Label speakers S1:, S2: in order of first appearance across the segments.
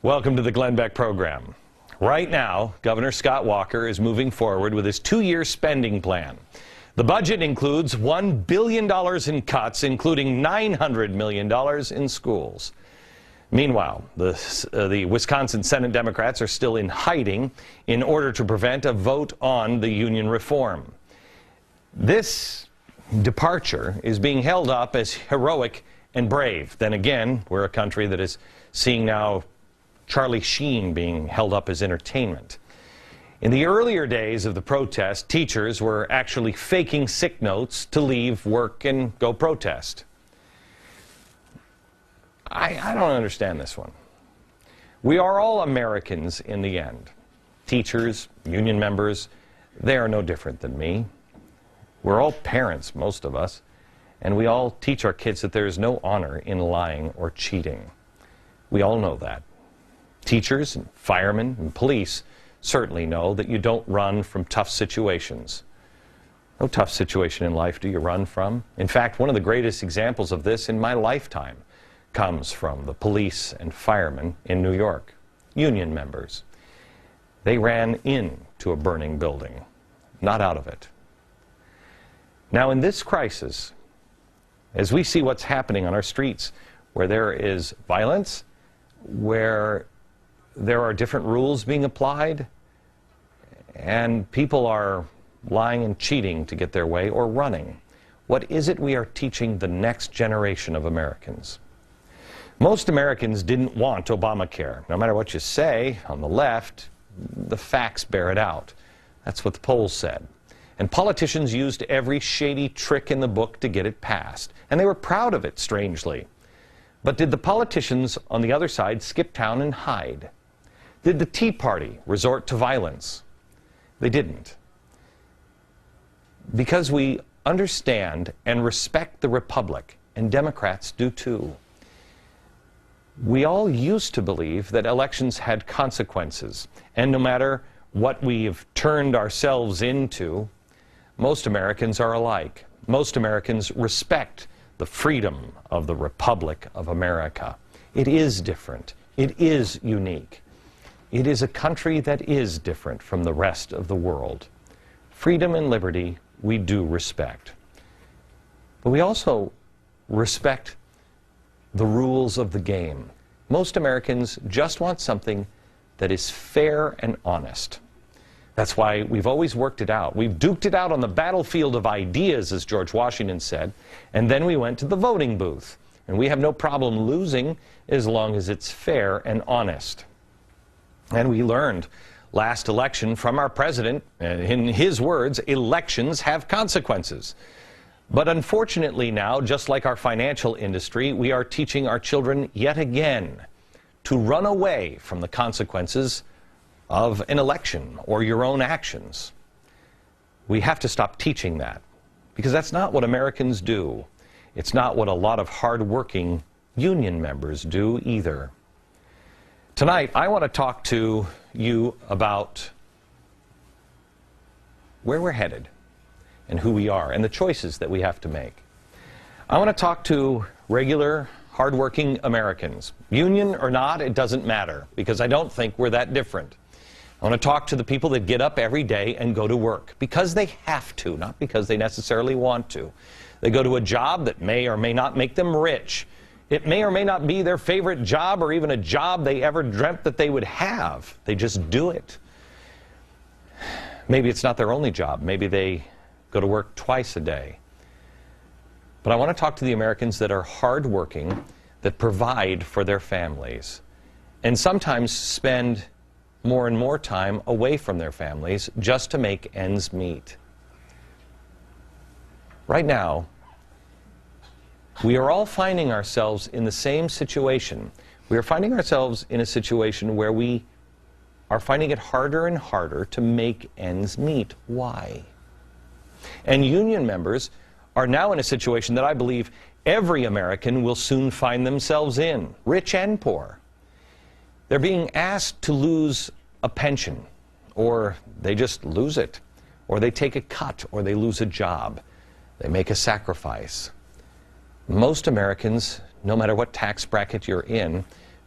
S1: Welcome to the Glenn Beck program. Right now, Governor Scott Walker is moving forward with his 2-year spending plan. The budget includes $1 billion in cuts, including $900 million in schools. Meanwhile, the Wisconsin Senate Democrats are still in hiding in order to prevent a vote on the union reform. This departure is being held up as heroic and brave. Then again, we're a country that is seeing now Charlie Sheen being held up as entertainment. In the earlier days of the protest, teachers were actually faking sick notes to leave work and go protest. I don't understand this one. We are all Americans in the end. Teachers, union members, they are no different than me. We're all parents, most of us, and we all teach our kids that there is no honor in lying or cheating. We all know that. Teachers and firemen and police certainly know that you don't run from tough situations. No tough situation in life do you run from. In fact, one of the greatest examples of this in my lifetime comes from the police and firemen in New York, union members. They ran into a burning building, not out of it. Now, in this crisis, as we see what's happening on our streets, where there is violence, where there are different rules being applied, and people are lying and cheating to get their way or running, what is it we are teaching the next generation of Americans? Most Americans didn't want Obamacare. No matter what you say on the left, the facts bear it out. That's what the polls said. And politicians used every shady trick in the book to get it passed. And they were proud of it, strangely. But did the politicians on the other side skip town and hide? Did the Tea Party resort to violence? They didn't. Because we understand and respect the Republic, and Democrats do too. We all used to believe that elections had consequences, and no matter what we've turned ourselves into, most Americans are alike. Most Americans respect the freedom of the Republic of America. It is different. It is unique. It is a country that is different from the rest of the world. Freedom and liberty we do respect. But we also respect the rules of the game. Most Americans just want something that is fair and honest. That's why we've always worked it out. We've duked it out on the battlefield of ideas, as George Washington said, and then we went to the voting booth. And we have no problem losing as long as it's fair and honest. And we learned last election from our president, in his words, elections have consequences. But unfortunately now, just like our financial industry, we are teaching our children yet again to run away from the consequences of an election or your own actions. We have to stop teaching that, because that's not what Americans do. It's not what a lot of hard-working union members do either. Tonight, I want to talk to you about where we're headed and who we are and the choices that we have to make. I want to talk to regular, hardworking Americans. Union or not, it doesn't matter, because I don't think we're that different. I want to talk to the people that get up every day and go to work because they have to, not because they necessarily want to. They go to a job that may or may not make them rich. It may or may not be their favorite job or even a job they ever dreamt that they would have. They just do it. Maybe it's not their only job. Maybe they go to work twice a day. But I want to talk to the Americans that are hardworking, that provide for their families, and sometimes spend more and more time away from their families just to make ends meet. Right now, we are all finding ourselves in the same situation. We are finding ourselves in a situation where we are finding it harder and harder to make ends meet. Why? And union members are now in a situation that I believe every American will soon find themselves in, rich and poor. They're being asked to lose a pension, or they just lose it, or they take a cut, or they lose a job. They make a sacrifice. Most Americans, no matter what tax bracket you're in,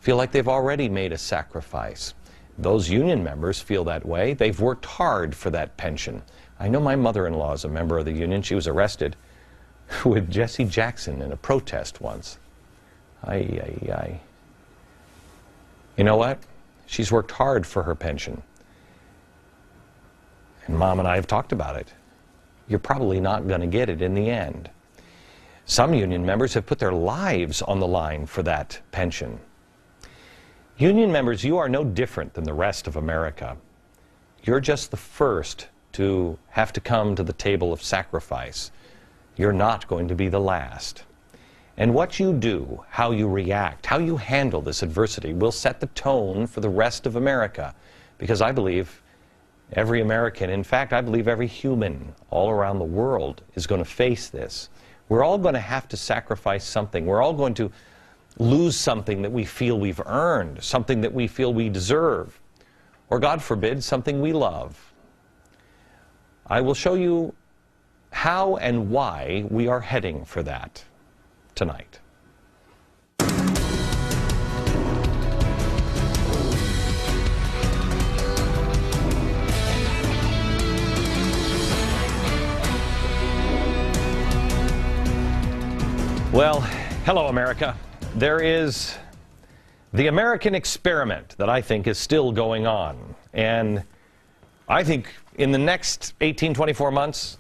S1: feel like they've already made a sacrifice. Those union members feel that way. They've worked hard for that pension. I know my mother-in-law is a member of the union. She was arrested with Jesse Jackson in a protest once. Ay, ay, ay. You know what? She's worked hard for her pension. And Mom and I have talked about it. You're probably not going to get it in the end. Some union members have put their lives on the line for that pension. Union members, you are no different than the rest of America. You're just the first to have to come to the table of sacrifice. You're not going to be the last. And what you do, how you react, how you handle this adversity will set the tone for the rest of America. Because I believe every American, in fact, I believe every human all around the world is going to face this. We're all going to have to sacrifice something. We're all going to lose something that we feel we've earned, something that we feel we deserve, or God forbid, something we love. I will show you how and why we are heading for that tonight. Well, hello, America. There is the American experiment that I think is still going on. And I think in the next 18, 24 months,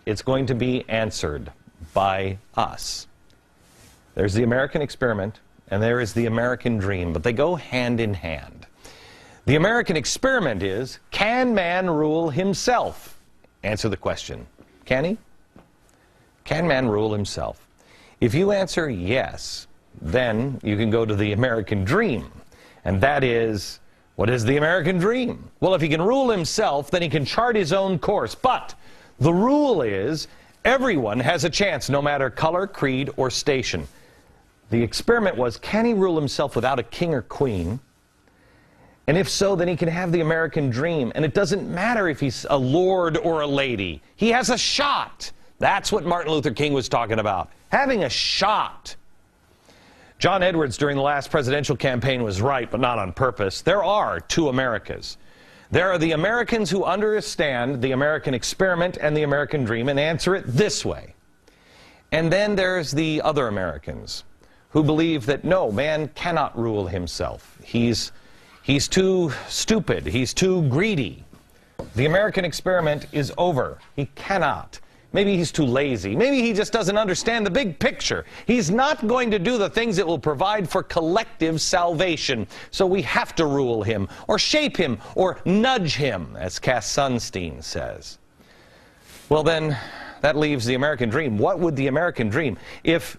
S1: it's going to be answered by us. There's the American experiment, and there is the American dream, but they go hand in hand. The American experiment is, can man rule himself? Answer the question. Can he? Can man rule himself? If you answer yes, then you can go to the American dream. And that is, what is the American dream? Well, if he can rule himself, then he can chart his own course. But the rule is, everyone has a chance, no matter color, creed, or station. The experiment was, can he rule himself without a king or queen? And if so, then he can have the American dream. And it doesn't matter if he's a lord or a lady. He has a shot. That's what Martin Luther King was talking about. Having a shot. John Edwards during the last presidential campaign was right, but not on purpose. There are two Americas. There are the Americans who understand the American experiment and the American dream and answer it this way. And then there's the other Americans who believe that no, man cannot rule himself. He's too stupid. He's too greedy. The American experiment is over. He cannot. Maybe he's too lazy. Maybe he just doesn't understand the big picture. He's not going to do the things that will provide for collective salvation. So we have to rule him, or shape him, or nudge him, as Cass Sunstein says. Well then, that leaves the American dream. What would the American dream? If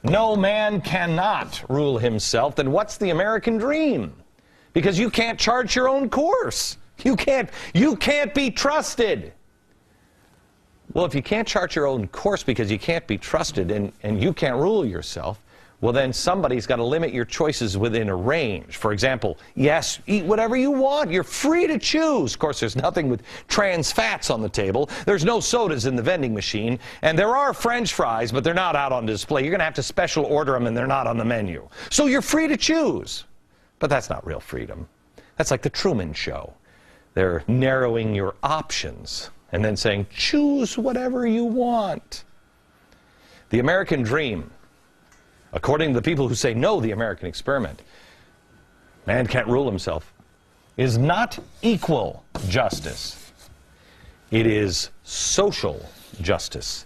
S1: no man cannot rule himself, then what's the American dream? Because you can't chart your own course. You can't be trusted. Well, if you can't chart your own course because you can't be trusted and you can't rule yourself, well, then somebody's got to limit your choices within a range. For example, yes, eat whatever you want. You're free to choose. Of course, there's nothing with trans fats on the table. There's no sodas in the vending machine. And there are French fries, but they're not out on display. You're going to have to special order them, and they're not on the menu. So you're free to choose. But that's not real freedom. That's like the Truman Show. They're narrowing your options and then saying, choose whatever you want. The American dream, according to the people who say no, the American experiment, man can't rule himself, is not equal justice. It is social justice.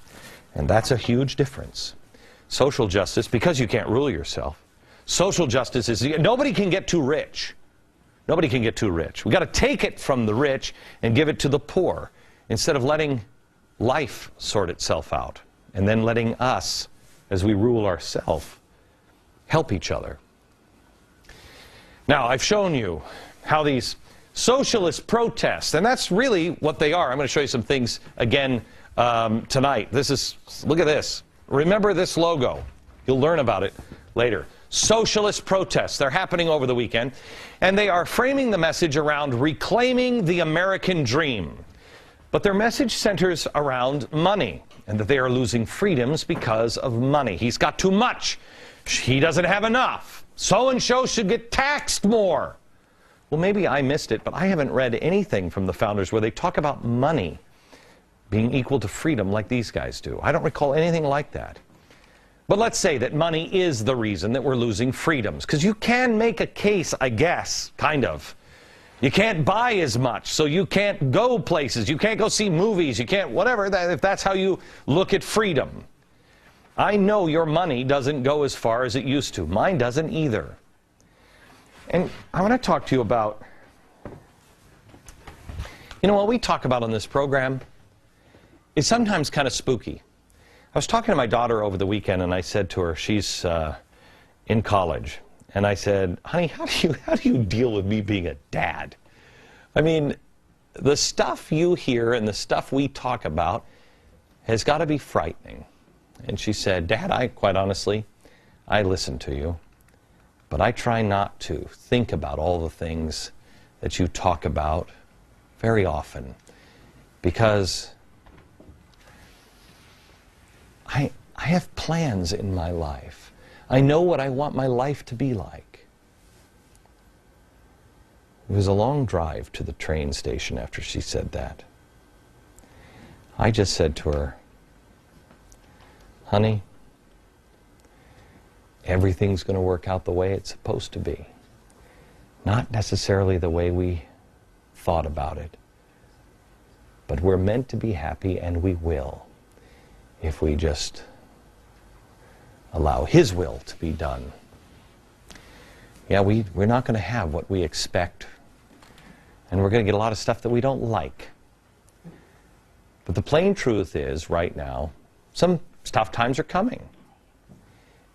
S1: And that's a huge difference. Social justice, because you can't rule yourself. Social justice is, nobody can get too rich. Nobody can get too rich. We've got to take it from the rich and give it to the poor, instead of letting life sort itself out, and then letting us, as we rule ourselves, help each other. Now, I've shown you how these socialist protests, and that's really what they are. I'm going to show you some things again tonight. Look at this. Remember this logo. You'll learn about it later. Socialist protests. They're happening over the weekend, and they are framing the message around reclaiming the American dream. But their message centers around money, and that they are losing freedoms because of money. He's got too much. He doesn't have enough. So-and-so should get taxed more. Well, maybe I missed it, but I haven't read anything from the founders where they talk about money being equal to freedom like these guys do. I don't recall anything like that. But let's say that money is the reason that we're losing freedoms, because you can make a case, I guess, kind of. You can't buy as much, so you can't go places, you can't go see movies, you can't whatever, if that's how you look at freedom. I know your money doesn't go as far as it used to. Mine doesn't either. And I want to talk to you about, what we talk about on this program is sometimes kind of spooky. I was talking to my daughter over the weekend, and I said to her, she's in college, and I said, honey, how do you deal with me being a dad? I mean, the stuff you hear and the stuff we talk about has got to be frightening. And she said, Dad, quite honestly, I listen to you, but I try not to think about all the things that you talk about very often, because I have plans in my life. I know what I want my life to be like. It was a long drive to the train station after she said that. I just said to her, honey, everything's going to work out the way it's supposed to be. Not necessarily the way we thought about it, but we're meant to be happy, and we will, if we just allow His will to be done. Yeah, we're not going to have what we expect, and we're going to get a lot of stuff that we don't like. But the plain truth is, right now, some tough times are coming.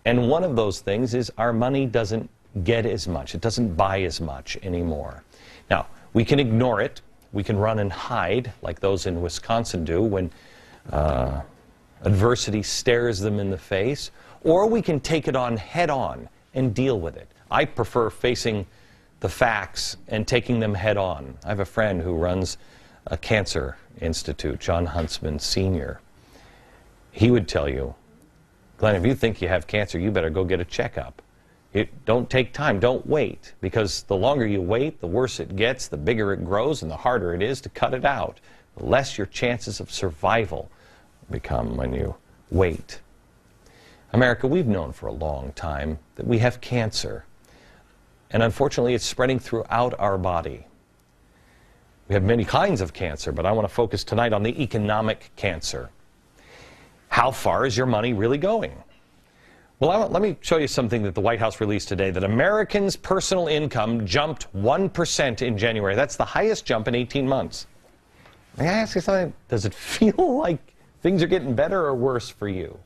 S1: And one of those things is our money doesn't get as much. It doesn't buy as much anymore. Now, we can ignore it. We can run and hide, like those in Wisconsin do when adversity stares them in the face. Or we can take it on head on and deal with it. I prefer facing the facts and taking them head on. I have a friend who runs a cancer institute, John Huntsman Sr. He would tell you, Glenn, if you think you have cancer, you better go get a checkup. Don't take time, don't wait, because the longer you wait, the worse it gets, the bigger it grows, and the harder it is to cut it out. The less your chances of survival become when you wait. America, we've known for a long time that we have cancer, and unfortunately it's spreading throughout our body. We have many kinds of cancer, but I want to focus tonight on the economic cancer. How far is your money really going? Well, let me show you something that the White House released today, that Americans' personal income jumped 1% in January. That's the highest jump in 18 months. May I ask you something? Does it feel like things are getting better or worse for you?